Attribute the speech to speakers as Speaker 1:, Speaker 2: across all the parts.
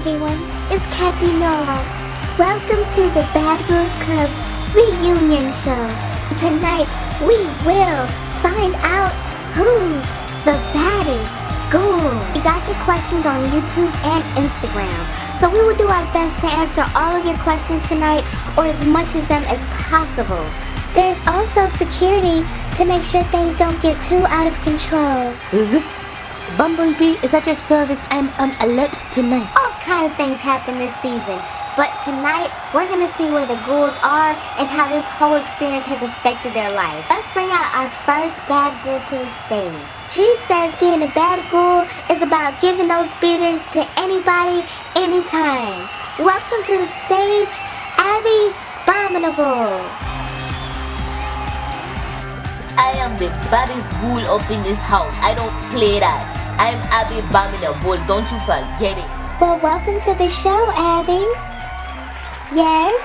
Speaker 1: everyone, it's Catty Noir. Welcome to the Bad Ghouls Club reunion show. Tonight, we will find out who's the baddest ghoul. We got your questions on YouTube and Instagram, so we will do our best to answer all of your questions tonight, or as much of them as possible. There's also security to make sure things don't get too out of control.
Speaker 2: Bumblebee is at your service. I'm on alert tonight.
Speaker 1: All kind of things happen this season, but tonight we're gonna see where the ghouls are and how this whole experience has affected their life. Let's bring out our first bad ghoul to the stage. She says being a bad ghoul is about giving those beaters to anybody, anytime. Welcome to the stage, Abby Bominable.
Speaker 2: I am the baddest ghoul up in this house. I don't play that. I'm Abby Bominable. Don't you forget it.
Speaker 1: Well, welcome to the show, Abby. Yes,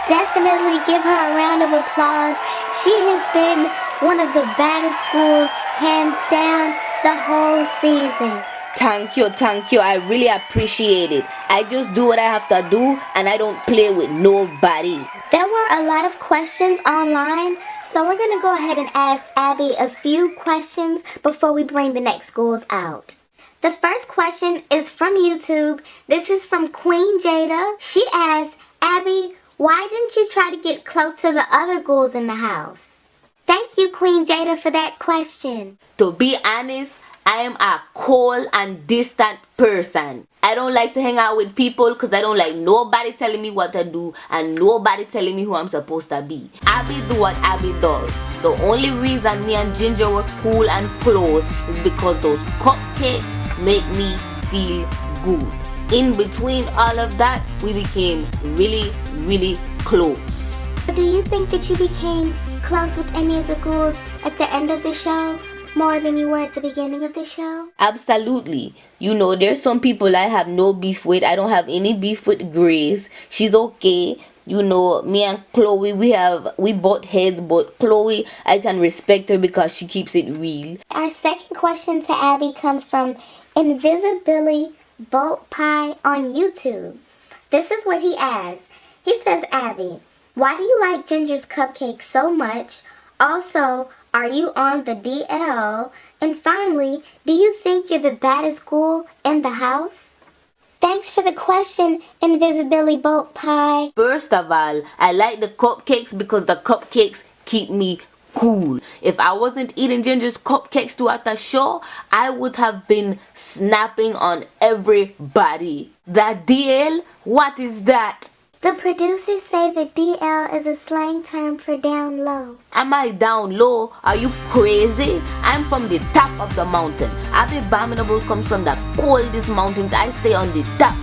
Speaker 1: definitely give her a round of applause. She has been one of the baddest ghouls, hands down, the whole season.
Speaker 3: Thank you. I really appreciate it. I just do what I have to do and I don't play with nobody.
Speaker 1: There were a lot of questions online, so we're going to go ahead and ask Abby a few questions before we bring the next ghouls out. The first question is from YouTube. This is from Queen Jada. She asks, Abby, why didn't you try to get close to the other ghouls in the house? Thank you, Queen Jada, for that question.
Speaker 3: To be honest, I am a cold and distant person. I don't like to hang out with people because I don't like nobody telling me what to do and nobody telling me who I'm supposed to be. Abby do what Abby does. The only reason me and Ginger were cool and close is because those cupcakes make me feel good. In between all of that, we became really close.
Speaker 1: Do you think that you became close with any of the ghouls at the end of the show? More than you were at the beginning of the show?
Speaker 3: Absolutely. You know, there's some people I have no beef with. I don't have any beef with Grace. She's okay. You know, me and CLOE, we butt heads, but CLOE, I can respect her because she keeps it real.
Speaker 1: Our second question to Abby comes from Invisibility Bolt Pie on YouTube. This is what he asks. He says, Abby, why do you like Ginger's cupcakes so much? Also, are you on the DL? And finally, do you think you're the baddest ghoul in the house? Thanks for the question, Invisibility Bolt Pie.
Speaker 3: First of all, I like the cupcakes because the cupcakes keep me cool. If I wasn't eating Ginger's cupcakes throughout the show, I would have been snapping on everybody. The DL? What is that?
Speaker 1: The producers say the DL is a slang term for down low.
Speaker 3: Am I down low? Are you crazy? I'm from the top of the mountain. Abby Bominable comes from the coldest mountains. I stay on the top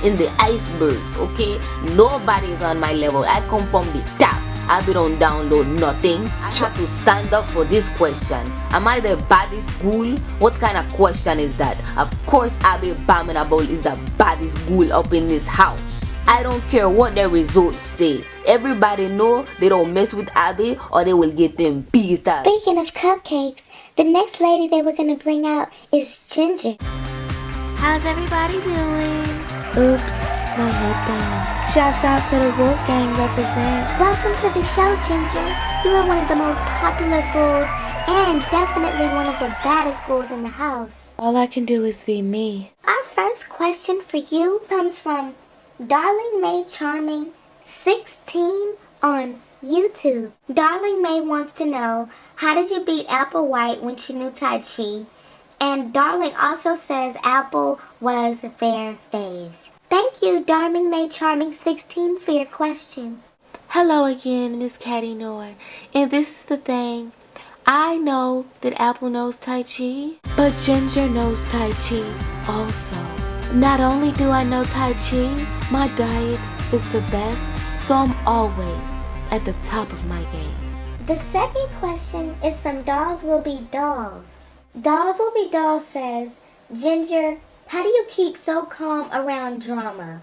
Speaker 3: in the icebergs, okay? Nobody's on my level. I come from the top. Abby don't download nothing. I have to stand up for this question. Am I the baddest ghoul? What kind of question is that? Of course Abby Bominable is the baddest ghoul up in this house. I don't care what the results say. Everybody know they don't mess with Abby or they will get them beat up.
Speaker 1: Speaking of cupcakes, the next lady that we're going to bring out is Ginger.
Speaker 4: How's everybody doing?
Speaker 5: Oops, my head down. Shouts out to the Wolfgang represent.
Speaker 1: Welcome to the show, Ginger. You are one of the most popular ghouls and definitely one of the baddest ghouls in the house.
Speaker 5: All I can do is be me.
Speaker 1: Our first question for you comes from Darling May Charming 16 on YouTube. Darling May wants to know, how did you beat Apple White when she knew Tai Chi? And Darling also says Apple was their fave. Thank you, Darling May Charming 16, for your question.
Speaker 5: Hello again, Miss Catty Noir. And this is the thing. I know that Apple knows Tai Chi, but Ginger knows Tai Chi also. Not only do I know Tai Chi, my diet is the best, so I'm always at the top of my game.
Speaker 1: The second question is from Dolls Will Be Dolls. Dolls Will Be Dolls says, Ginger, how do you keep so calm around drama?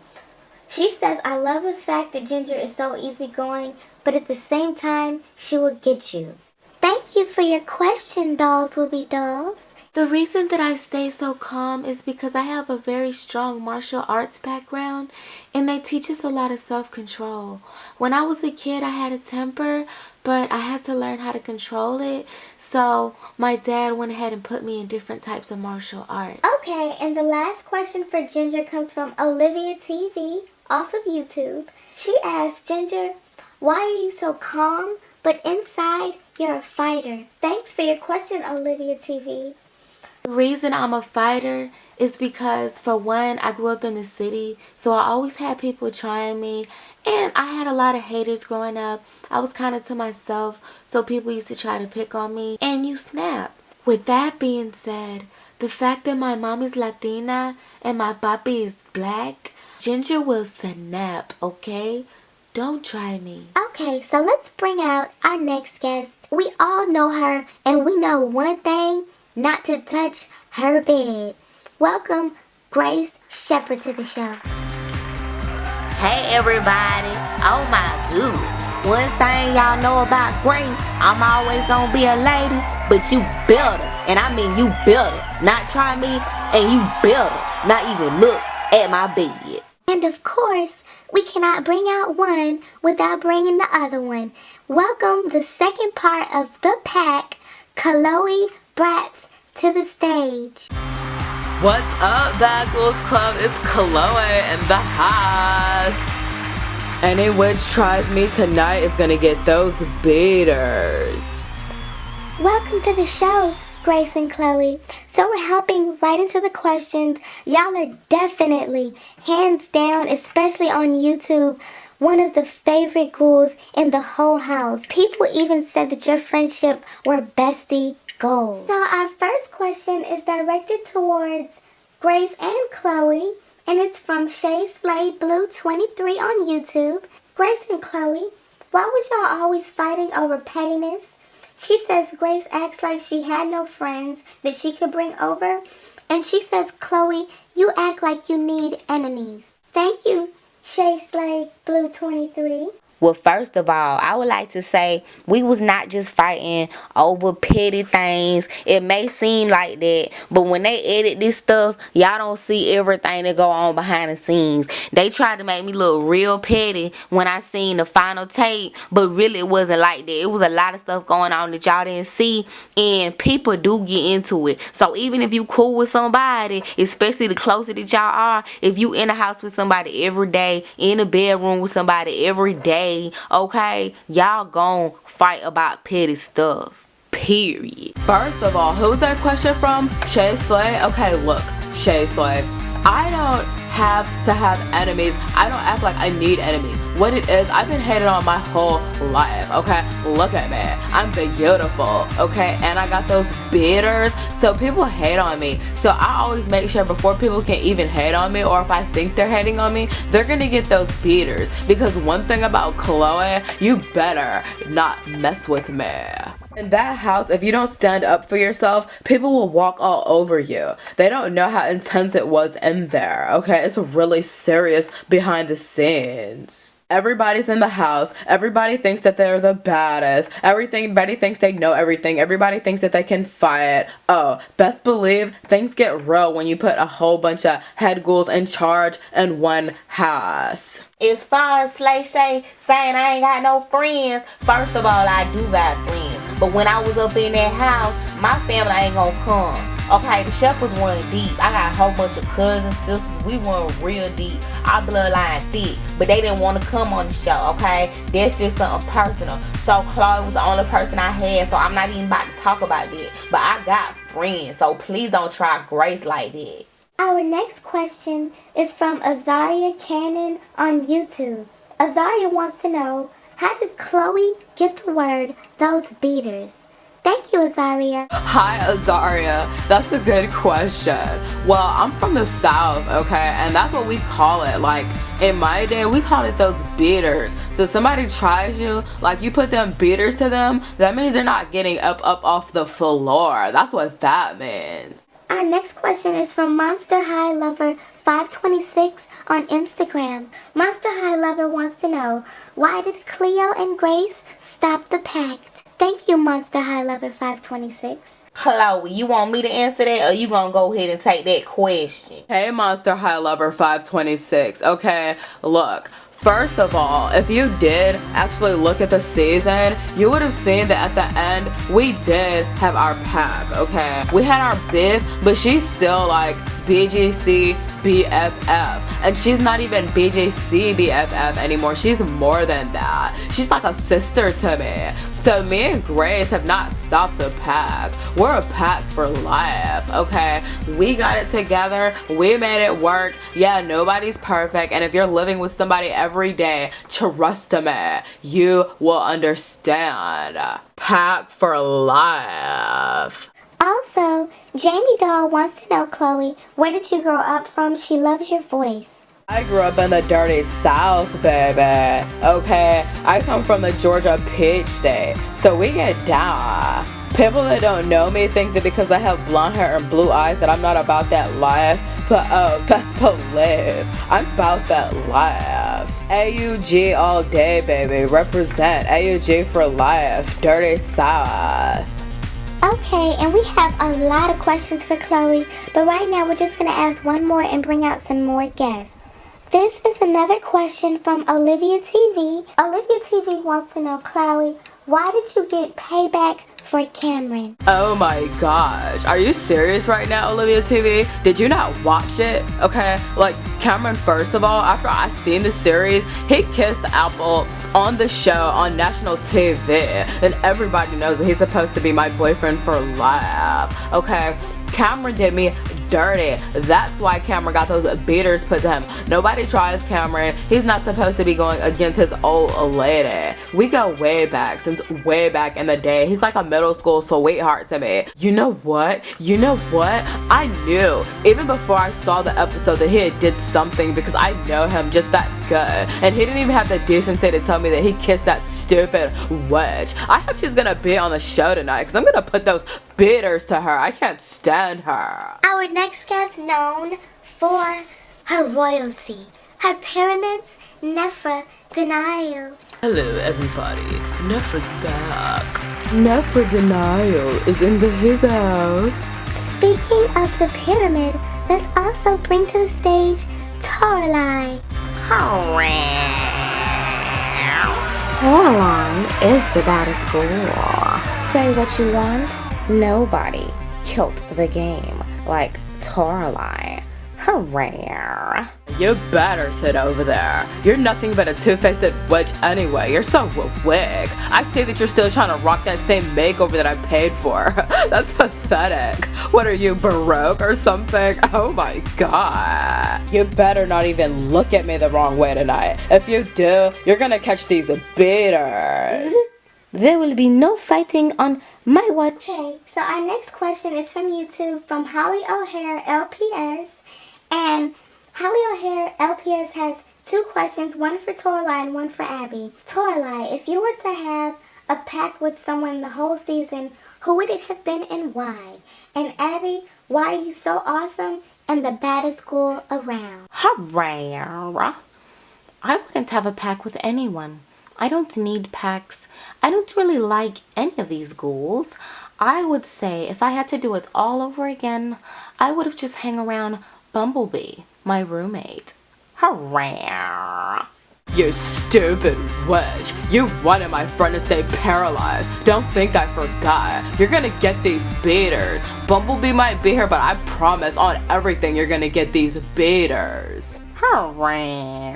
Speaker 1: She says, I love the fact that Ginger is so easygoing, but at the same time, she will get you. Thank you for your question, Dolls Will Be Dolls.
Speaker 5: The reason that I stay so calm is because I have a very strong martial arts background and they teach us a lot of self-control. When I was a kid, I had a temper, but I had to learn how to control it. So my dad went ahead and put me in different types of martial arts.
Speaker 1: Okay, and the last question for Ginger comes from Olivia TV off of YouTube. She asks, Ginger, why are you so calm, but inside you're a fighter? Thanks for your question, Olivia TV.
Speaker 5: The reason I'm a fighter is because, for one, I grew up in the city, so I always had people trying me, and I had a lot of haters growing up. I was kind of to myself, so people used to try to pick on me, and you snap. With that being said, the fact that my mom is Latina and my papi is black, Ginger will snap, okay? Don't try me.
Speaker 1: Okay, so let's bring out our next guest. We all know her, and we know one thing: not to touch her bed. Welcome, Grace Shepard, to the show.
Speaker 3: Hey everybody, oh my goodness. One thing y'all know about Grace, I'm always gonna be a lady, but you better, and I mean you better, not try me, and you better not even look at my bed.
Speaker 1: And of course, we cannot bring out one without bringing the other one. Welcome the second part of the pack, CLOE BRATZ, to the stage.
Speaker 6: What's up, Bad Ghouls Club? It's CLOE in the house. Any witch tries me tonight is gonna get those beaters.
Speaker 1: Welcome to the show, Grace and Chloe. So we're hopping right into the questions. Y'all are definitely, hands down, especially on YouTube, one of the favorite ghouls in the whole house. People even said that your friendship were bestie goals. So our first question is directed towards Grace and Chloe, and it's from Shay Slade Blue 23 on YouTube. Grace and Chloe, why was y'all always fighting over pettiness? She says Grace acts like she had no friends that she could bring over. And she says, Chloe, you act like you need enemies. Thank you, Shay Slade Blue 23.
Speaker 3: Well, first of all, I would like to say we was not just fighting over petty things. It may seem like that, but when they edit this stuff, y'all don't see everything that go on behind the scenes. They tried to make me look real petty when I seen the final tape, but really it wasn't like that. It was a lot of stuff going on that y'all didn't see, and people do get into it. So even if you cool with somebody, especially the closer that y'all are, if you in the house with somebody every day, in the bedroom with somebody every day, okay, y'all gon' fight about petty stuff, period.
Speaker 6: First of all, who's that question from? Shay Slay? Okay, look, Shay Slay, I don't have to have enemies. I don't act like I need enemies. What it is, I've been hated on my whole life, okay? Look at me. I'm beautiful, okay? And I got those bitters, so people hate on me. So I always make sure before people can even hate on me, or if I think they're hating on me, they're gonna get those beaters. Because one thing about Chloe, you better not mess with me. In that house, if you don't stand up for yourself, people will walk all over you. They don't know how intense it was in there, okay? It's really serious behind the scenes. Everybody's in the house. Everybody thinks that they're the baddest. Everybody thinks they know everything. Everybody thinks that they can fight. Oh, best believe things get real when you put a whole bunch of head ghouls in charge in one house.
Speaker 3: As far as Slay Shay saying I ain't got no friends, first of all, I do got friends. But when I was up in that house, my family ain't gonna come. Okay, the Shepards weren't deep. I got a whole bunch of cousins, sisters. We weren't real deep. Our bloodline thick. But they didn't want to come on the show, okay? That's just something personal. So Chloe was the only person I had, so I'm not even about to talk about that. But I got friends, so please don't try Grace like that.
Speaker 1: Our next question is from Azaria Cannon on YouTube. Azaria wants to know, how did Chloe get the word, those beaters? Thank you, Azaria.
Speaker 6: Hi, Azaria. That's a good question. Well, I'm from the South, okay? And that's what we call it. Like, in my day, we called it those beaters. So somebody tries you, like you put them beaters to them, that means they're not getting up off the floor. That's what that means.
Speaker 1: Our next question is from Monster High Lover 526 on Instagram. Monster High Lover wants to know, why did Cleo and Grace stop the pact? Thank you, Monster High Lover 526.
Speaker 2: Chloe, you want me to answer that, or you gonna go ahead and take that question?
Speaker 6: Hey, Monster High Lover 526. Okay, look. First of all, if you did actually look at the season, you would have seen that at the end, we did have our pack, okay? We had our beef, but she's still like BGC BFF. And she's not even BGC BFF anymore. She's more than that. She's like a sister to me. So me and Grace have not stopped the pack. We're a pack for life, okay? We got it together. We made it work. Yeah, nobody's perfect. And if you're living with somebody every day, trust me, you will understand. Pack for life.
Speaker 1: Also, Jamie Doll wants to know, Chloe, where did you grow up from? She loves your voice.
Speaker 6: I grew up in the dirty South, baby. Okay, I come from the Georgia Peach State, so we get down. People that don't know me think that because I have blonde hair and blue eyes that I'm not about that life, but oh, best believe I'm about that life. AUG all day, baby. Represent AUG for life. Dirty South.
Speaker 1: Okay, and we have a lot of questions for Chloe, but right now we're just going to ask one more and bring out some more guests. This is another question from Olivia TV. Olivia TV wants to know, Chloe, why did you get payback for Cameron?
Speaker 6: Oh my gosh, are you serious right now, Olivia TV? Did you not watch it? Okay, like Cameron, first of all, after I seen the series, he kissed Apple on the show on national TV, and everybody knows that he's supposed to be my boyfriend for life. Okay, Cameron did me dirty. That's why Cameron got those beaters put to him. Nobody tries Cameron. He's not supposed to be going against his old lady. We go way back, since way back in the day. He's like a middle school sweetheart to me. You know what? You know what? I knew, even before I saw the episode, that he did something because I know him just that good. And he didn't even have the decency to tell me that he kissed that stupid witch. I hope she's gonna be on the show tonight because I'm gonna put those bitters to her. I can't stand her.
Speaker 1: Our next guest known for her royalty, her pyramids, Nefera, Nile.
Speaker 6: Hello everybody, Nefera's back. Nefera Nile is in his house.
Speaker 1: Speaking of the pyramid, let's also bring to the stage Toralie.
Speaker 5: Toralie is the baddest girl. Say what you want, nobody killed the game like Toralie. Hooray.
Speaker 6: You better sit over there. You're nothing but a two-faced witch anyway. You're so weak. I see that you're still trying to rock that same makeover that I paid for. That's pathetic. What are you, Baroque or something? Oh my god. You better not even look at me the wrong way tonight. If you do, you're gonna catch these beaters.
Speaker 5: There will be no fighting on my watch.
Speaker 1: Okay, so our next question is from YouTube, from Holly O'Hare LPS. And Holly O'Hare LPS has two questions, one for Toralie and one for Abby. Toralie, if you were to have a pact with someone the whole season, who would it have been and why? And Abby, why are you so awesome and the baddest ghoul around?
Speaker 5: Hooray. I wouldn't have a pact with anyone. I don't need pacts. I don't really like any of these ghouls. I would say if I had to do it all over again, I would have just hang around Bumblebee, my roommate. Hooray.
Speaker 6: You stupid witch. You wanted my friend to stay paralyzed. Don't think I forgot. You're gonna get these beaters. Bumblebee might be here, but I promise on everything you're gonna get these beaters.
Speaker 5: Hooray.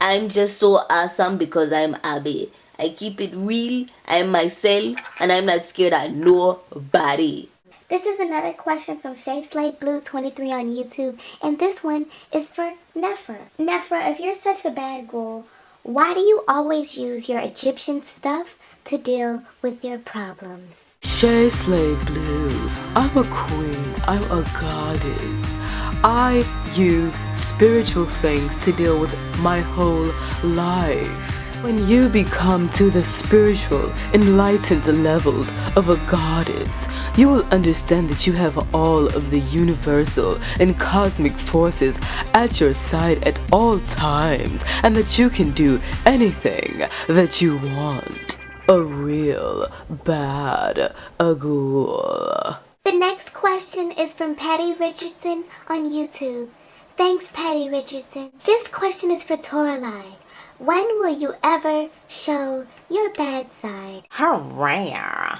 Speaker 2: I'm just so awesome because I'm Abby. I keep it real, I'm myself, and I'm not scared of nobody.
Speaker 1: This is another question from Shay Slade Blue 23 on YouTube, and this one is for Nefera. Nefera, if you're such a bad ghoul, why do you always use your Egyptian stuff to deal with your problems?
Speaker 6: Shay Slade Blue, I'm a queen, I'm a goddess. I use spiritual things to deal with my whole life. When you become to the spiritual, enlightened level of a goddess, you will understand that you have all of the universal and cosmic forces at your side at all times, and that you can do anything that you want. A real bad ghoul.
Speaker 1: The next question is from Patty Richardson on YouTube. Thanks, Patty Richardson. This question is for Toralie. When will you ever show your bad side?
Speaker 3: Hurrah!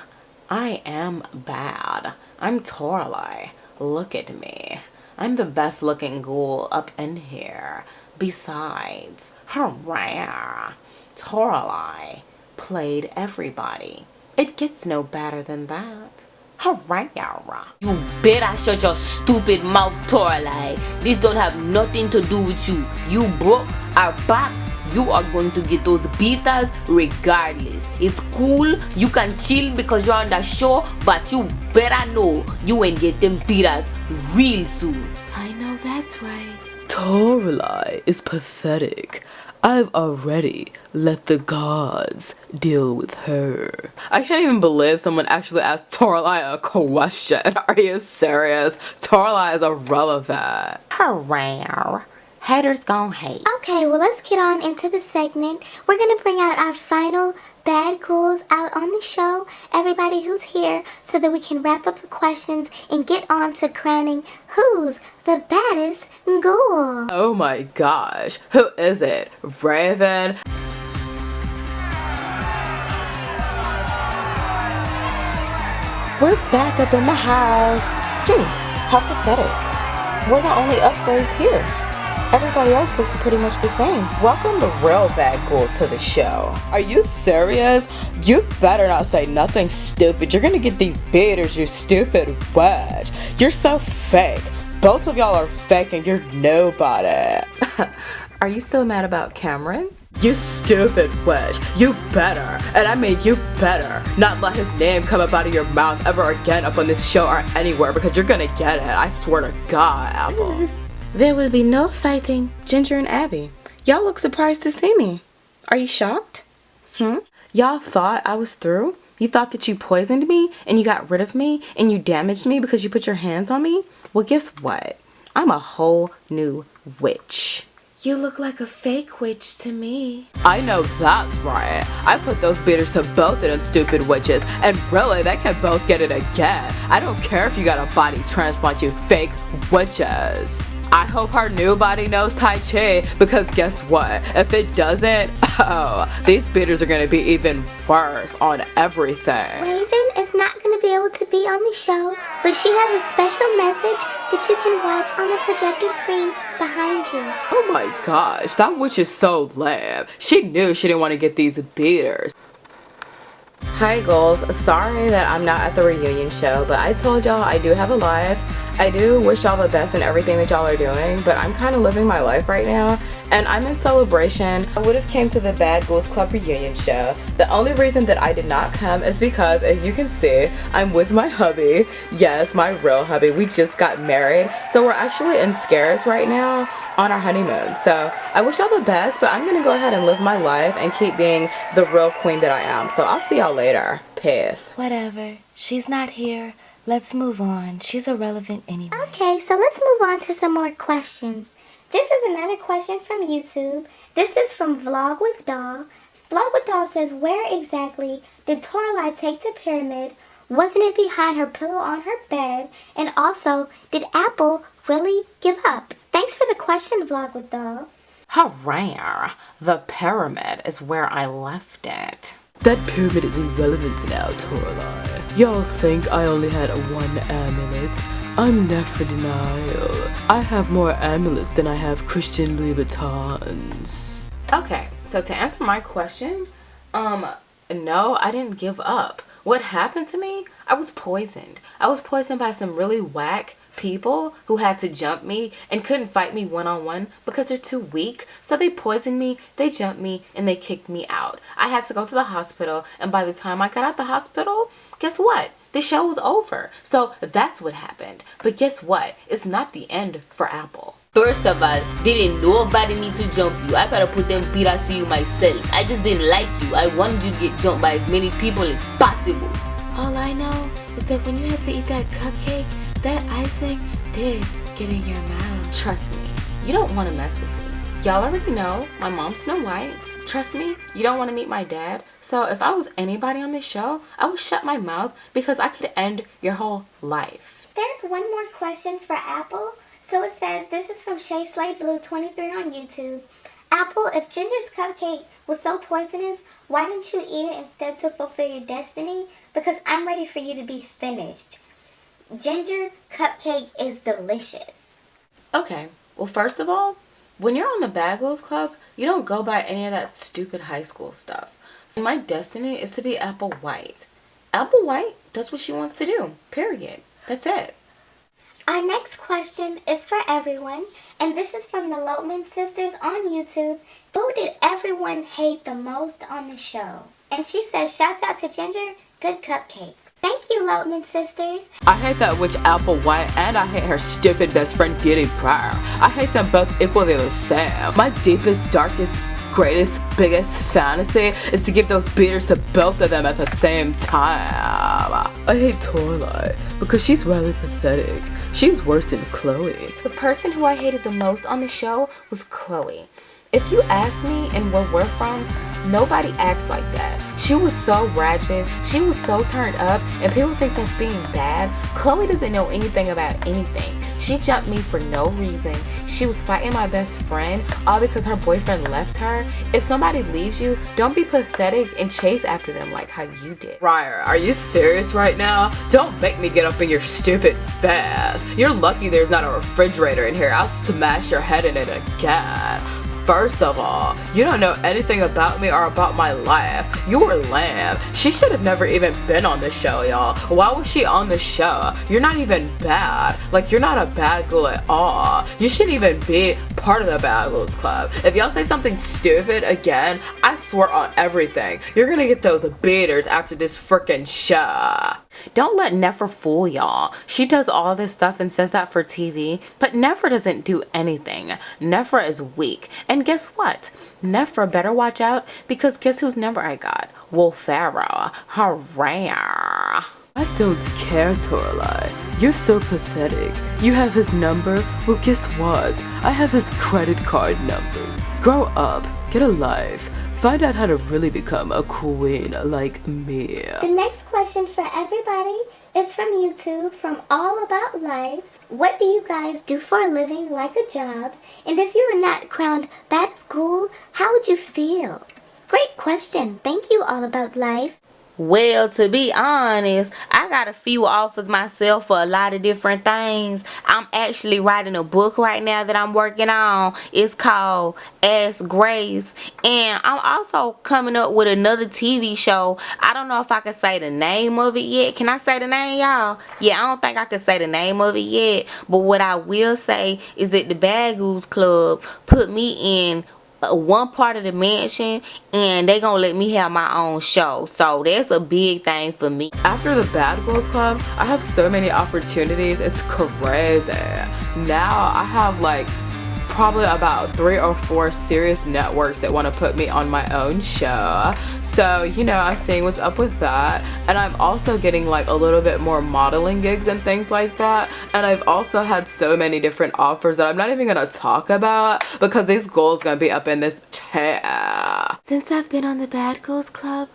Speaker 3: I am bad. I'm Toralie. Look at me. I'm the best looking ghoul up in here. Besides, hurrah! Toralie played everybody. It gets no better than that. Hurrah!
Speaker 2: You better shut your stupid mouth, Toralie. This don't have nothing to do with you. You broke our back. You are going to get those beaters regardless. It's cool. You can chill because you're on the show, but you better know you ain't get them beaters real soon.
Speaker 5: I know that's right.
Speaker 6: Toralie is pathetic. I've already let the gods deal with her. I can't even believe someone actually asked Toralie a question. Are you serious? Toralie is irrelevant.
Speaker 3: Hurrah! Haters gon' hate.
Speaker 1: Okay, well, let's get on into the segment. We're going to bring out our final bad ghouls out on the show, everybody who's here, so that we can wrap up the questions and get on to crowning who's the baddest ghoul.
Speaker 6: Oh my gosh, who is it? Raven?
Speaker 5: We're back up in the house. How pathetic. We're the only upgrades here. Everybody else looks pretty much the same.
Speaker 6: Welcome the real bad ghoul to the show. Are you serious? You better not say nothing stupid. You're gonna get these beaters, you stupid witch. You're so fake. Both of y'all are fake and you're nobody. Are you still mad about Cameron? You stupid witch. You better, and I mean you better, not let his name come up out of your mouth ever again up on this show or anywhere, because you're gonna get it. I swear to God, Apple.
Speaker 5: There will be no fighting Ginger and Abby. Y'all look surprised to see me. Are you shocked?
Speaker 6: Y'all thought I was through? You thought that you poisoned me and you got rid of me and you damaged me because you put your hands on me? Well, guess what? I'm a whole new witch.
Speaker 5: You look like a fake witch to me.
Speaker 6: I know that's right. I put those beaters to both of them stupid witches, and really, they can both get it again. I don't care if you got a body transplant, you fake witches. I hope her new body knows Tai Chi, because guess what? If it doesn't, these beaters are gonna be even worse on everything.
Speaker 1: Raven is not going to be able to be on the show, but she has a special message that you can watch on the projector screen behind you.
Speaker 6: Oh my gosh, that witch is so lame. She knew she didn't want to get these beaters. Hi ghouls, sorry that I'm not at the reunion show, but I told y'all I do have a life. I do wish y'all the best in everything that y'all are doing, but I'm kind of living my life right now, and I'm in celebration. I would have came to the Bad Ghouls Club reunion show. The only reason that I did not come is because, as you can see, I'm with my hubby. Yes, my real hubby. We just got married, so we're actually in Scares right now on our honeymoon. So I wish y'all the best, but I'm gonna go ahead and live my life and keep being the real queen that I am. So I'll see y'all later. Peace.
Speaker 5: Whatever. She's not here. Let's move on. She's irrelevant anyway.
Speaker 1: Okay, so let's move on to some more questions. This is another question from YouTube. This is from Vlog with Doll. Vlog with Doll says, where exactly did Toralie take the pyramid? Wasn't it behind her pillow on her bed? And also, did Apple really give up? Thanks for the question, Vlog with Doll.
Speaker 3: Hurrah! The pyramid is where I left it.
Speaker 6: That pyramid is irrelevant now, Toralie. Y'all think I only had one amulet? I'm Nefera Nile. I have more amulets than I have Christian Louis Vuittons.
Speaker 3: Okay, so to answer my question, no, I didn't give up. What happened to me? I was poisoned. I was poisoned by some really whack people who had to jump me and couldn't fight me one-on-one because they're too weak. So they poisoned me, they jumped me, and they kicked me out. I had to go to the hospital, and by the time I got out the hospital, guess what? The show was over. So that's what happened. But guess what? It's not the end for Apple.
Speaker 2: First of all, didn't nobody need to jump you. I gotta put them beaters to you myself. I just didn't like you. I wanted you to get jumped by as many people as possible.
Speaker 5: All I know is that when you had to eat that cupcake, that icing did get in your mouth.
Speaker 3: Trust me, you don't want to mess with me.
Speaker 5: Y'all already know my mom's Snow White. Trust me, you don't want to meet my dad. So if I was anybody on this show, I would shut my mouth because I could end your whole life.
Speaker 1: There's one more question for Apple. So it says, this is from Shay Slade Blue 23 on YouTube. Apple, if Ginger's cupcake was so poisonous, why didn't you eat it instead to fulfill your destiny? Because I'm ready for you to be finished. Ginger cupcake is delicious.
Speaker 5: Okay, well first of all, when you're on the Bad Ghouls Club, you don't go by any of that stupid high school stuff. So my destiny is to be Apple White. Apple White does what she wants to do, period. That's it.
Speaker 1: Our next question is for everyone, and this is from the Lotman sisters on YouTube. Who did everyone hate the most on the show? And she says, shouts out to Ginger, good cupcakes. Thank you, Lotman sisters.
Speaker 6: I hate that witch Apple White, and I hate her stupid best friend Giddy Pryor. I hate them both equally the same. My deepest, darkest, greatest, biggest fantasy is to give those beaters to both of them at the same time. I hate Toralie because she's rather pathetic. She's worse than CLOE.
Speaker 5: The person who I hated the most on the show was CLOE. If you ask me and where we're from, nobody acts like that. She was so ratchet, she was so turned up, and people think that's being bad. CLOE doesn't know anything about anything. She jumped me for no reason. She was fighting my best friend, all because her boyfriend left her. If somebody leaves you, don't be pathetic and chase after them like how you did.
Speaker 6: Pryor, are you serious right now? Don't make me get up in your stupid face. You're lucky there's not a refrigerator in here. I'll smash your head in it again. First of all, you don't know anything about me or about my life. You were lame. She should have never even been on the show, y'all. Why was she on the show? You're not even bad. Like, you're not a bad ghoul at all. You shouldn't even be part of the Bad Ghouls Club. If y'all say something stupid again, I swear on everything, you're gonna get those beaters after this freaking show.
Speaker 3: Don't let Nefera fool y'all. She does all this stuff and says that for TV, but Nefera doesn't do anything. Nefera is weak. And guess what? Nefera better watch out, because guess whose number I got? Wolfaro. Hurrah.
Speaker 6: I don't care, Toralie. You're so pathetic. You have his number? Well, guess what? I have his credit card numbers. Grow up. Get a life. Find out how to really become a queen like me.
Speaker 1: The next question for everybody is from YouTube, from All About Life. What do you guys do for a living, like a job? And if you were not crowned Baddest Ghoul, how would you feel? Great question. Thank you, All About Life.
Speaker 3: Well, to be honest, I got a few offers myself for a lot of different things. I'm actually writing a book right now that I'm working on. It's called Ask Grace. And I'm also coming up with another TV show. I don't know if I can say the name of it yet. Can I say the name, y'all? Yeah, I don't think I can say the name of it yet. But what I will say is that the Bad Ghouls Club put me in one part of the mansion, and they gonna let me have my own show, so that's a big thing for me.
Speaker 6: After the Bad Ghouls Club, I have so many opportunities, it's crazy. Now I have like probably about 3 or 4 serious networks that want to put me on my own show. So, you know, I'm seeing what's up with that. And I'm also getting like a little bit more modeling gigs and things like that. And I've also had so many different offers that I'm not even gonna talk about because these goals gonna be up in this chair.
Speaker 5: Since I've been on the Bad Ghouls Club,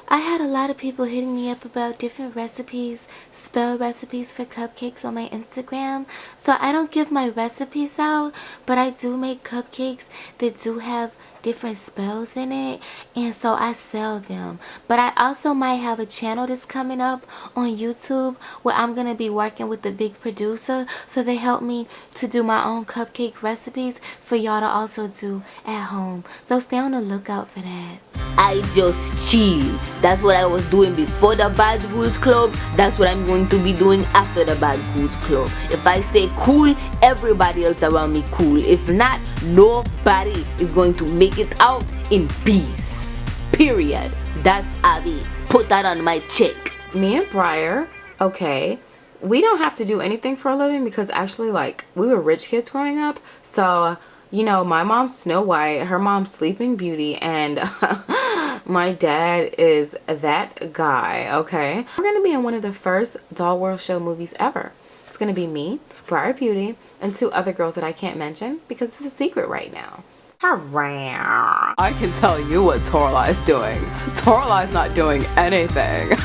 Speaker 5: I had a lot of people hitting me up about different recipes, spell recipes for cupcakes on my Instagram. So I don't give my recipes out, but I do make cupcakes that do have different spells in it, and so I sell them. But I also might have a channel that's coming up on YouTube where I'm gonna be working with the big producer, so they help me to do my own cupcake recipes for y'all to also do at home. So stay on the lookout for that.
Speaker 3: I just chill. That's what I was doing before the Bad Ghouls Club. That's what I'm going to be doing after the Bad Ghouls Club. If I stay cool, everybody else around me cool. If not, nobody is going to make it out in peace. Period. That's Abby. Put that on my check.
Speaker 5: Me and Pryor, okay, we don't have to do anything for a living because actually, like, we were rich kids growing up. So, you know, my mom's Snow White, her mom's Sleeping Beauty, and my dad is that guy, okay? We're gonna be in one of the first Doll World show movies ever. It's gonna be me, Pryor Beauty, and 2 other girls that I can't mention because it's a secret right now.
Speaker 6: I can tell you what Toralie's doing. Toralie's not doing anything.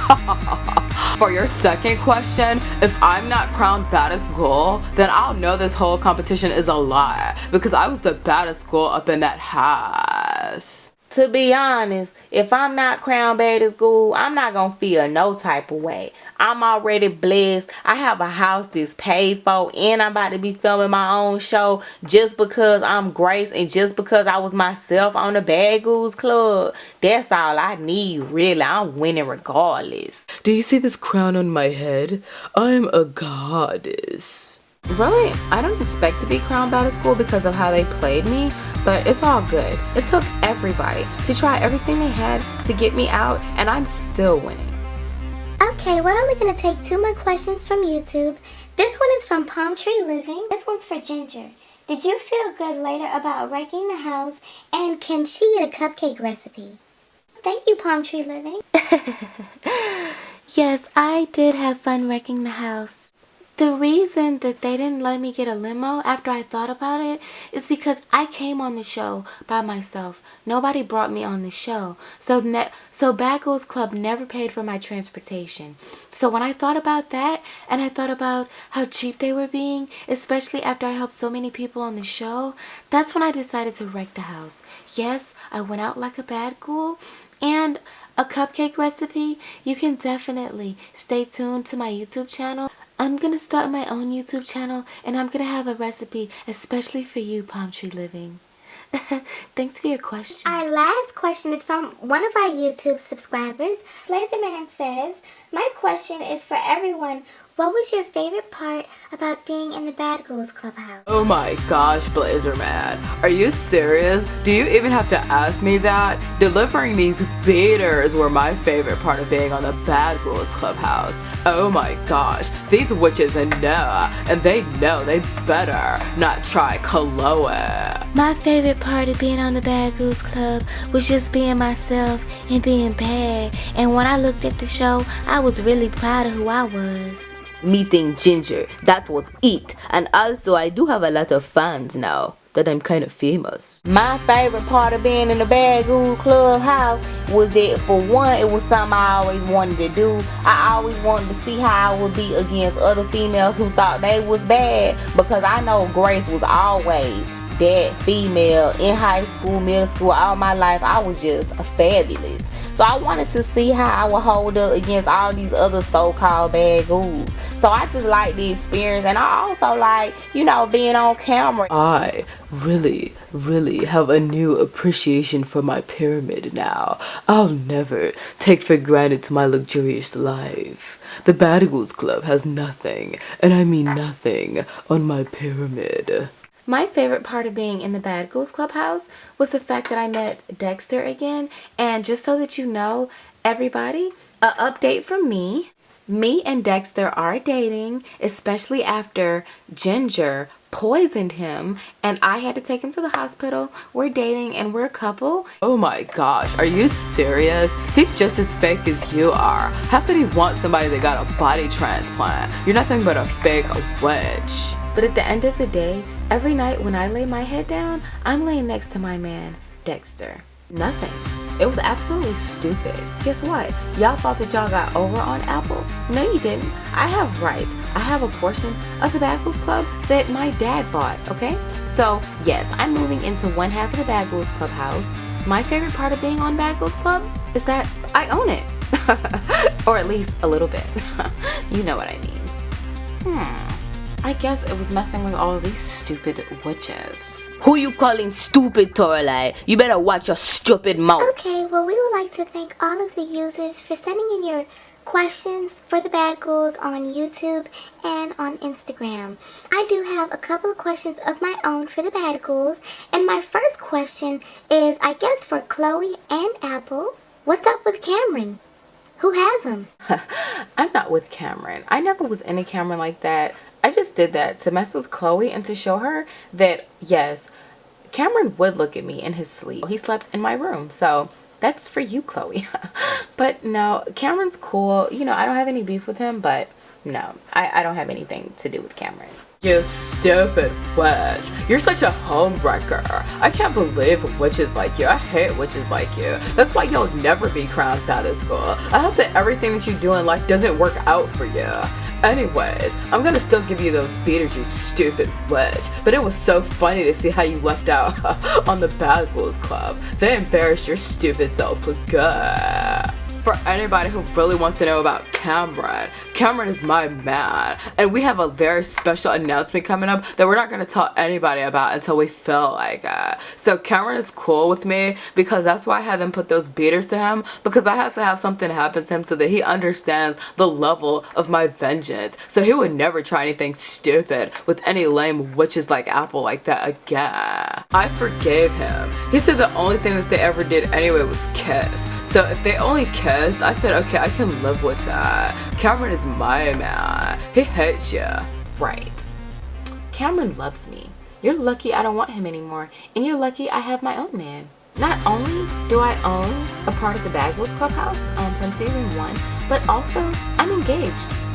Speaker 6: For your second question, if I'm not crowned baddest ghoul, then I'll know this whole competition is a lie, because I was the baddest ghoul up in that house.
Speaker 3: To be honest, if I'm not crowned baddest ghoul, I'm not gonna feel no type of way. I'm already blessed. I have a house that's paid for, and I'm about to be filming my own show just because I'm Grace and just because I was myself on the Bad Ghouls Club. That's all I need, really. I'm winning regardless.
Speaker 6: Do you see this crown on my head? I'm a goddess. Really, I don't expect to be crowned baddest ghoul because of how they played me, but it's all good. It took everybody to try everything they had to get me out, and I'm still winning.
Speaker 1: Okay, we're only going to take 2 more questions from YouTube. This one is from Palm Tree Living. This one's for Ginger. Did you feel good later about wrecking the house? And can she get a cupcake recipe? Thank you, Palm Tree Living.
Speaker 5: Yes, I did have fun wrecking the house. The reason that they didn't let me get a limo after I thought about it is because I came on the show by myself. Nobody brought me on the show. So Bad Ghouls Club never paid for my transportation. So when I thought about that, and I thought about how cheap they were being, especially after I helped so many people on the show, that's when I decided to wreck the house. Yes, I went out like a bad ghoul, and a cupcake recipe, you can definitely stay tuned to my YouTube channel. I'm going to start my own YouTube channel, and I'm going to have a recipe especially for you, Palm Tree Living. Thanks for your question.
Speaker 1: Our last question is from one of our YouTube subscribers. Blazerman says, my question is for everyone. What was your favorite part about being in the Bad Ghouls Clubhouse?
Speaker 6: Oh my gosh, Blazerman. Are you serious? Do you even have to ask me that? Delivering these beaters were my favorite part of being on the Bad Ghouls Clubhouse. Oh my gosh, these witches know, and they know they better not try CLOE.
Speaker 5: My favorite part of being on the Bad Ghouls Club was just being myself and being bad. And when I looked at the show, I was really proud of who I was.
Speaker 3: Meeting Ginger, that was it. And also I do have a lot of fans now that I'm kind of famous. My favorite part of being in the Bad Ghouls Clubhouse was that, for one, it was something I always wanted to do. I always wanted to see how I would be against other females who thought they was bad, because I know Grace was always that female in high school, middle school, all my life. I was just fabulous. So I wanted to see how I would hold up against all these other so-called bad ghouls. So I just like the experience, and I also like, you know, being on camera.
Speaker 6: I really have a new appreciation for my pyramid now. I'll never take for granted my luxurious life. The Bad Ghouls Club has nothing, and I mean nothing, on my pyramid.
Speaker 5: My favorite part of being in the Bad Ghouls Clubhouse was the fact that I met Dexter again. And just so that you know, everybody, an update from me. Me and Dexter are dating, especially after Ginger poisoned him and I had to take him to the hospital. We're dating and we're a couple.
Speaker 6: Oh my gosh, are you serious? He's just as fake as you are. How could he want somebody that got a body transplant? You're nothing but a fake witch.
Speaker 5: But at the end of the day, every night when I lay my head down, I'm laying next to my man, Dexter. Nothing. It was absolutely stupid. Guess what? Y'all thought that y'all got over on Apple? No, you didn't. I have rights. I have a portion of the Bad Ghouls Club that my dad bought, okay? So, yes, I'm moving into one half of the Bad Ghouls Clubhouse. My favorite part of being on Bad Ghouls Club is that I own it. Or at least a little bit. You know what I mean. I guess it was messing with all of these stupid witches.
Speaker 3: Who you calling stupid, Toralie? You better watch your stupid mouth.
Speaker 1: Okay, well, we would like to thank all of the users for sending in your questions for the Bad Ghouls on YouTube and on Instagram. I do have a couple of questions of my own for the Bad Ghouls, and my first question is, I guess, for CLOE and Apple. What's up with Cameron? Who has him?
Speaker 5: I'm not with Cameron. I never was in a Cameron like that. I just did that to mess with CLOE and to show her that, yes, Cameron would look at me in his sleep. He slept in my room, so that's for you, CLOE. But no, Cameron's cool. You know, I don't have any beef with him, but
Speaker 2: No, I don't have anything to do with Cameron.
Speaker 6: You stupid witch. You're such a homewrecker. I can't believe a witch is like you. I hate witches like you. That's why you'll never be crowned baddest school. I hope that everything that you do in life doesn't work out for you. Anyways, I'm gonna still give you those beaters, you stupid witch. But it was so funny to see how you left out on the Bad Ghouls Club. They embarrassed your stupid self for good. For anybody who really wants to know about Cameron, Cameron is my man, and we have a very special announcement coming up that we're not going to tell anybody about until we feel like it. So Cameron is cool with me because that's why I had them put those beaters to him, because I had to have something happen to him so that he understands the level of my vengeance, so he would never try anything stupid with any lame witches like Apple like that again. I forgave him. He said the only thing that they ever did anyway was kiss. So if they only kissed, I said, okay, I can live with that. Cameron is my man. He hates you.
Speaker 2: Right. Cameron loves me. You're lucky I don't want him anymore. And you're lucky I have my own man. Not only do I own a part of the Bad Ghouls Clubhouse from season 1, but also I'm engaged.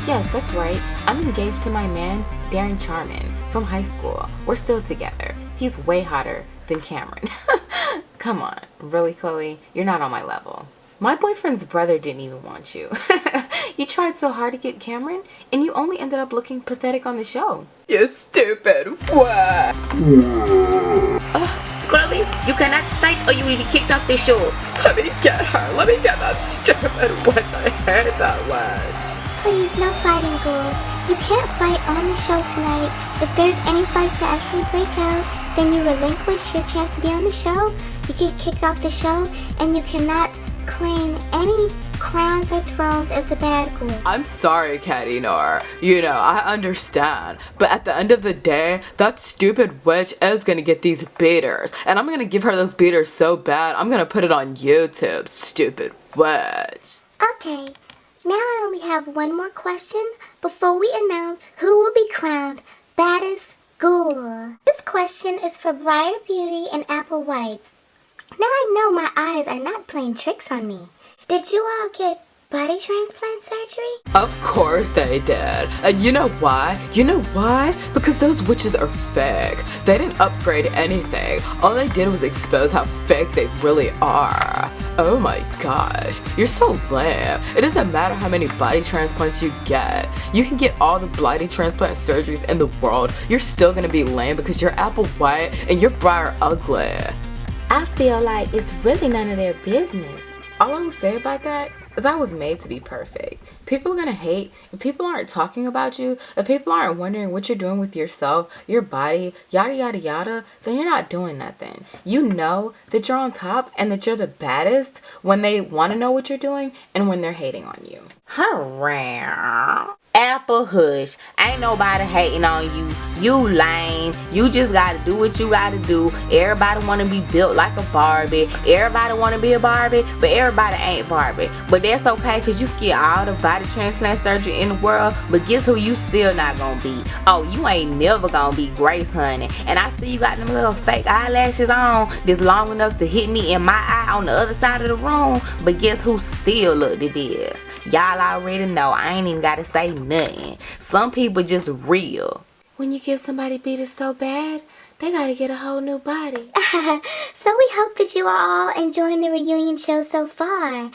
Speaker 2: Yes, that's right. I'm engaged to my man, Darren Charman, from high school. We're still together. He's way hotter than Cameron. Come on, really, Chloe? You're not on my level. My boyfriend's brother didn't even want you. You tried so hard to get Cameron, and you only ended up looking pathetic on the show.
Speaker 6: You stupid what?
Speaker 3: Chloe, you cannot fight or you will be kicked off the show.
Speaker 6: Let me get her. Let me get that stupid witch. I hate that witch.
Speaker 1: Please, no fighting, ghouls. You can't fight on the show tonight. If there's any fights that actually break out, then you relinquish your chance to be on the show. You get kicked off the show, and you cannot claim any crowns or thrones as the bad ghoul.
Speaker 6: I'm sorry, Catty, Noir. You know, I understand. But at the end of the day, that stupid witch is gonna get these beaters. And I'm gonna give her those beaters so bad, I'm gonna put it on YouTube, stupid witch.
Speaker 1: Okay, now I only have one more question before we announce who will be crowned baddest ghoul. This question is for Briar Beauty and Apple Whites. Now I know my eyes are not playing tricks on me. Did you all get body transplant surgery?
Speaker 6: Of course they did. And you know why? You know why? Because those witches are fake. They didn't upgrade anything. All they did was expose how fake they really are. Oh my gosh, you're so lame. It doesn't matter how many body transplants you get. You can get all the body transplant surgeries in the world. You're still gonna be lame because you're Apple White and you're Briar ugly.
Speaker 2: I feel like it's really none of their business. All I will say about that is I was made to be perfect. People are gonna hate if people aren't talking about you, if people aren't wondering what you're doing with yourself, your body, yada yada yada, then you're not doing nothing. You know that you're on top and that you're the baddest when they want to know what you're doing and when they're hating on you.
Speaker 3: Hurrah. Apple hush. Ain't nobody hating on you. You lame. You just gotta do what you gotta do. Everybody wanna be built like a Barbie. Everybody wanna be a Barbie, but everybody ain't Barbie. But that's okay, cause you get all the body transplant surgery in the world, but guess who you still not gonna be? Oh, you ain't never gonna be Grace, honey. And I see you got them little fake eyelashes on that's long enough to hit me in my eye on the other side of the room, but guess who still look the best? Y'all already know. I ain't even gotta say nothing. Some people just real.
Speaker 5: When you give somebody beaters so bad, they gotta get a whole new body.
Speaker 1: So we hope that you are all enjoying the reunion show so far.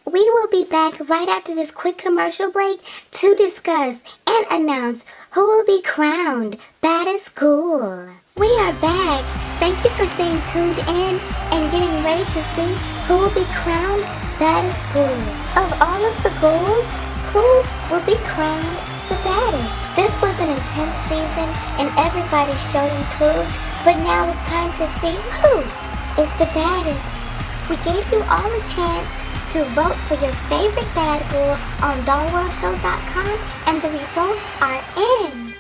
Speaker 1: We will be back right after this quick commercial break to discuss and announce who will be crowned baddest ghoul. We are back. Thank you for staying tuned in and getting ready to see who will be crowned baddest ghoul. Of all of the ghouls, who will be crowned the baddest? This was an intense season and everybody showed and proved, but now it's time to see who is the baddest. We gave you all a chance to vote for your favorite bad ghoul on dollworldshows.com and the results are in.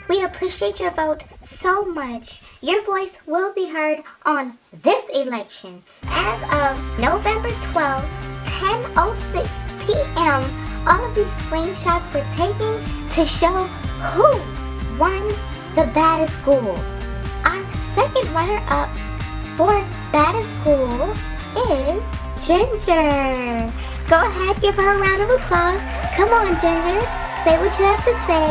Speaker 1: We appreciate your vote so much. Your voice will be heard on this election. As of November 12th, 10:06 p.m., all of these screenshots were taken to show who won the baddest ghoul. Our second runner-up for baddest ghoul is Ginger. Go ahead, give her a round of applause. Come on, Ginger. say what you have to say.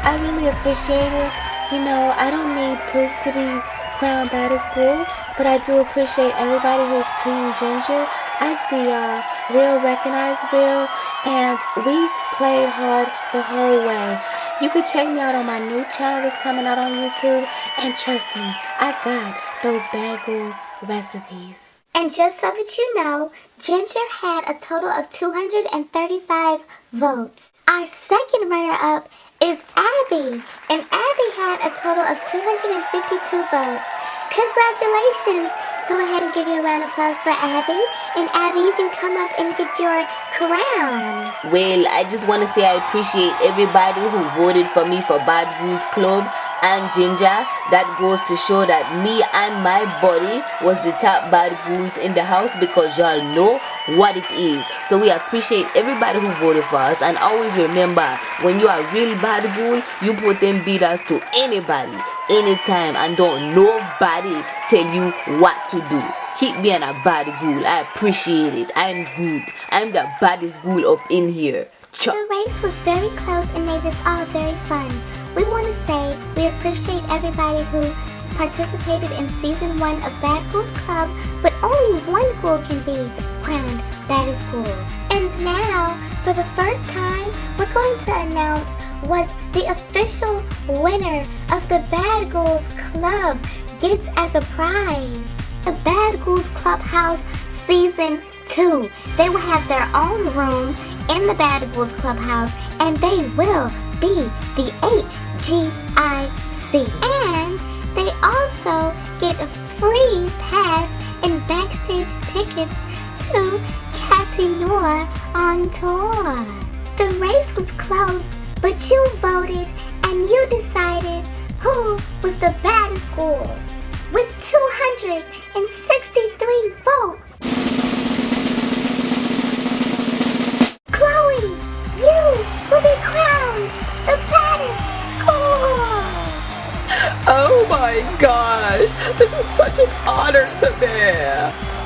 Speaker 5: I really appreciate it. You know, I don't need proof to be crowned baddest school, but I do appreciate everybody who's Team Ginger. I see y'all. Real recognize real, and we played hard the whole way. You can check me out on my new channel that's coming out on YouTube, and trust me, I got those Bad Ghoul recipes.
Speaker 1: And just so that you know, Ginger had a total of 235 votes. Our second runner-up is Abby, and Abby had a total of 252 votes. Congratulations! Go ahead and give you a round of applause for Abby. And Abby, you can come up and get your crown.
Speaker 3: Well, I just want to say I appreciate everybody who voted for me for Bad Ghouls Club and Ginger. That goes to show that me and my buddy was the top bad ghouls in the house, because y'all know what it is. So we appreciate everybody who voted for us, and always remember, when you are a real bad ghoul, you put them beaters to anybody, anytime, and don't nobody tell you what to do. Keep being a bad ghoul. I appreciate it. I'm good. I'm the baddest ghoul up in here.
Speaker 1: The race was very close and made this all very fun. We want to say we appreciate everybody who participated in Season 1 of Bad Ghouls Club, but only one ghoul can be crowned baddest ghoul. And now, for the first time, we're going to announce what the official winner of the Bad Ghouls Club gets as a prize. The Bad Ghouls Clubhouse Season 2. They will have their own room in the Bad Ghouls Clubhouse, and they will be the HGIC. And they also get a free pass and backstage tickets to Catty Noir on tour. The race was close, but you voted and you decided who was the baddest ghoul. With 263 votes, CLOE, you will be crowned the baddest ghoul.
Speaker 6: Oh my gosh, this is such an honor to me.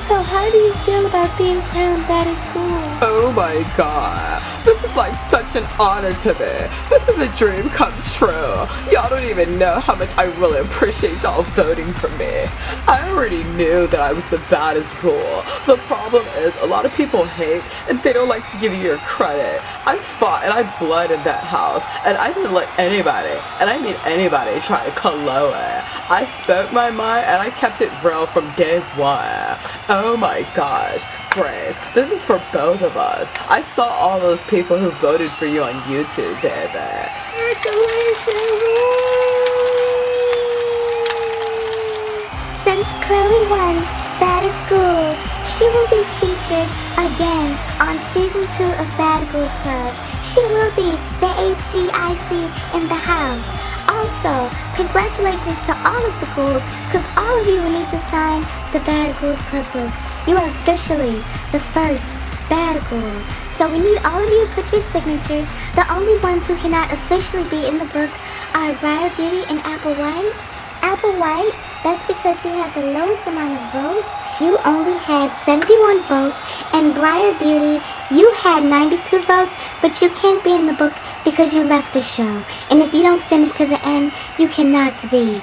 Speaker 5: So how do you feel about being crowned baddest ghoul?
Speaker 6: Oh my god, this is like such an honor to me. This is a dream come true. Y'all don't even know how much I really appreciate y'all voting for me. I already knew that I was the baddest ghoul. The problem is a lot of people hate and they don't like to give you your credit. I fought and I bled in that house, and I didn't let anybody, and I mean anybody, try to CLOE. I spoke my mind and I kept it real from day one. Oh my gosh, Grace, this is for both of us. I saw all those people who voted for you on YouTube, baby.
Speaker 1: Congratulations! Since CLOE won Baddest Ghoul, she will be featured again on Season 2 of Bad Ghouls Club. She will be the HGIC in the house. Also, congratulations to all of the ghouls, because all of you will need to sign the Bad Ghouls Club book. You are officially the first Bad Ghouls. So we need all of you to put your signatures. The only ones who cannot officially be in the book are Briar Beauty and Apple White. Apple White, that's because you have the lowest amount of votes. You only had 71 votes, and Briar Beauty, you had 92 votes, but you can't be in the book because you left the show. And if you don't finish to the end, you cannot be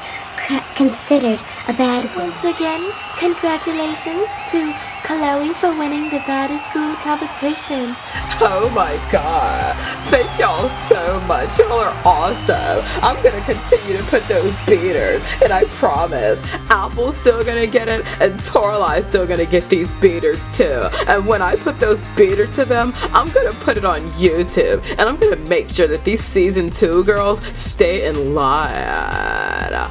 Speaker 1: considered a bad ghoul.
Speaker 5: Once again, congratulations to CLOE for winning the Baddest Ghoul competition.
Speaker 6: Oh my god, thank y'all so much. Y'all are awesome. I'm gonna continue to put those beaters, and I promise Apple's still gonna get it, and Toralie's still gonna get these beaters too. And when I put those beaters to them, I'm gonna put it on YouTube, and I'm gonna make sure that these Season 2 girls stay in line.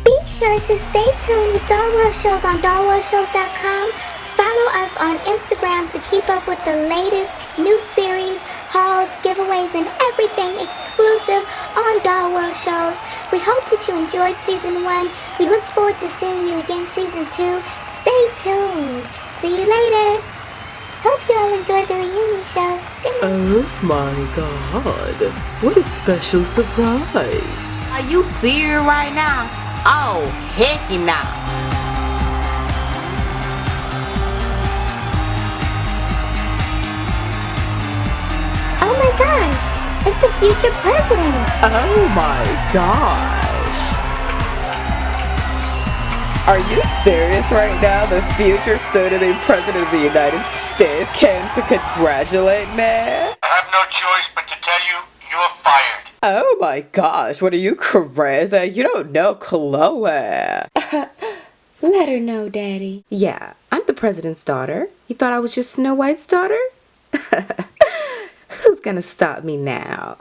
Speaker 1: Be sure to stay tuned with Doll World Shows on dollworldshows.com. Follow us on Instagram to keep up with the latest new series, hauls, giveaways, and everything exclusive on Doll World Shows. We hope that you enjoyed Season 1. We look forward to seeing you again Season 2. Stay tuned. See you later. Hope you all enjoyed the reunion show. Good night.
Speaker 6: Oh my god, what a special surprise.
Speaker 3: Are you serious right now? Oh, heck nah.
Speaker 1: Oh my gosh. is the future president.
Speaker 7: Oh my gosh. Are you serious right now? The future soon-to-be president of the United States came to congratulate me?
Speaker 8: I have no choice but to tell you, you're fired.
Speaker 7: Oh my gosh, what are you, crazy? You don't know CLOE.
Speaker 5: Let her know, Daddy.
Speaker 7: Yeah, I'm the president's daughter. You thought I was just Snow White's daughter? Who's gonna stop me now?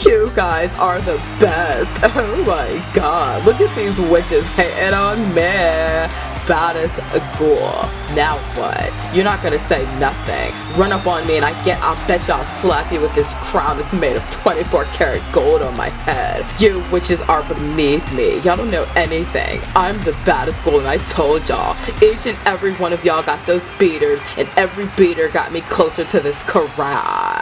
Speaker 7: You guys are the best. Oh my god. Look at these witches hating on me. Baddest ghoul. Now what? You're not gonna say nothing. Run up on me and I'll bet y'all slap you with this crown that's made of 24 karat gold on my head. You witches are beneath me. Y'all don't know anything. I'm the baddest ghoul and I told y'all. Each and every one of y'all got those beaters and every beater got me closer to this crown.